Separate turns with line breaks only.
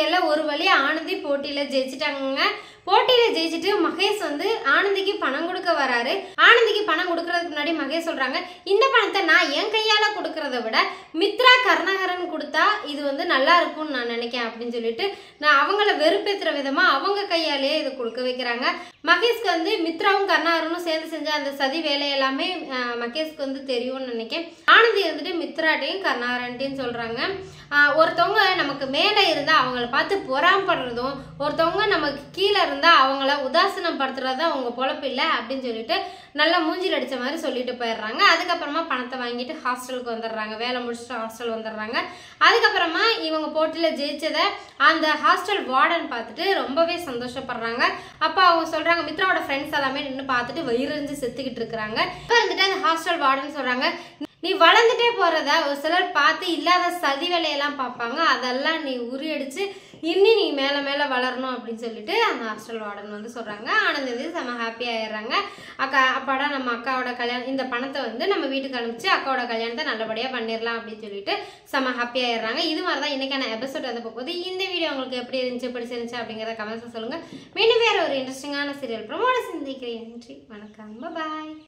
சீரியல்ல ஒரு வழியா ஆனந்தி போட்டியில ஜெயிச்சிட்டாங்க. போட்டியில ஜெயிச்சிட்டு மகேஷ் வந்து ஆனந்திக்கு பணம் கொடுக்க வராரு. ஆனந்திக்கு பணம் கொடுக்கறதுக்கு முன்னாடி மகேஷ் சொல்றாங்க, இந்த பணத்தை நான் என் கையால கொடுக்கறத விட மித்ரா கருணாகரன் கொடுத்தா இது வந்து நல்லா இருக்கும்னு நான் நினைக்கிறேன் அப்படின்னு சொல்லிட்டு நான் அவங்கள வெறுப்பேத்துற விதமா அவங்க கையாலே இதை கொடுக்க வைக்கிறாங்க. மகேஷ்க்கு வந்து மித்ராவும் கருணாகரனும் சேர்ந்து செஞ்ச அந்த சதி வேலை எல்லாமே மகேஷ்க்கு வந்து தெரியும்னு நினைக்கிறேன். ஆனந்தி வந்துட்டு மித்ராட்டையும் கருணாகரன்ட்டையும் சொல்றாங்க, ஒருத்தவங்க நமக்கு மேலே இருந்தா அவங்கள பார்த்து பொறாமப்படுறதும் ஒருத்தவங்க நமக்கு கீழே இருந்தா அவங்கள உதாசீனம் படுத்துறது அவங்க பொழப்பு இல்லை அப்படின்னு சொல்லிட்டு நல்லா மூஞ்சில் அடிச்ச மாதிரி சொல்லிட்டு போயிடுறாங்க. அதுக்கப்புறமா பணத்தை வாங்கிட்டு ஹாஸ்டலுக்கு வந்துடுறாங்க. வேலை முடிச்சுட்டு ஹாஸ்டல் வந்துடுறாங்க. அதுக்கப்புறமா இவங்க போட்டியில் ஜெயிச்சதை அந்த ஹாஸ்டல் வார்டன் பார்த்துட்டு ரொம்பவே சந்தோஷப்படுறாங்க. அப்போ அவங்க சொல்றாங்க, மித்ராவோட ஃப்ரெண்ட்ஸ் எல்லாமே நின்று பார்த்துட்டு வயிறறிஞ்சு செத்துக்கிட்டு இருக்கிறாங்க. இப்போ வந்துட்டு அந்த ஹாஸ்டல் வார்டன் சொல்றாங்க, நீ வளர்ந்துட்டே போறத ஒரு சிலர் பார்த்து இல்லாத சதி வேலையெல்லாம் பார்ப்பாங்க, அதெல்லாம் நீ உரியடிச்சு இன்னி நீ மேல மேல வளரணும் அப்படின்னு சொல்லிட்டு அந்த ஹாஸ்டல் வார்டன் வந்து சொல்றாங்க. ஆனந்தி வந்து செம ஹாப்பி ஆயிடுறாங்க. அப்பாடா நம்ம அக்காவோட கல்யாணம், இந்த பணத்தை வந்து நம்ம வீட்டுக்கு அனுப்பிச்சு அக்காவோட கல்யாணத்தை நல்லபடியா பண்ணிடலாம் அப்படின்னு சொல்லிட்டு செம ஹாப்பி ஆயிடுறாங்க. இது மாதிரிதான் இன்னைக்கான எபிசோட் அதை போகுது. இந்த வீடியோ உங்களுக்கு எப்படி இருந்துச்சு பிடிச்சிருந்துச்சு அப்படிங்கிறத கமெண்ட்ஸ் சொல்லுங்க. மீண்டும் வேற ஒரு இன்ட்ரெஸ்டிங்கான சீரியல் ப்ரோமோட சந்திக்கிறேன். நன்றி, வணக்கம், பாய்.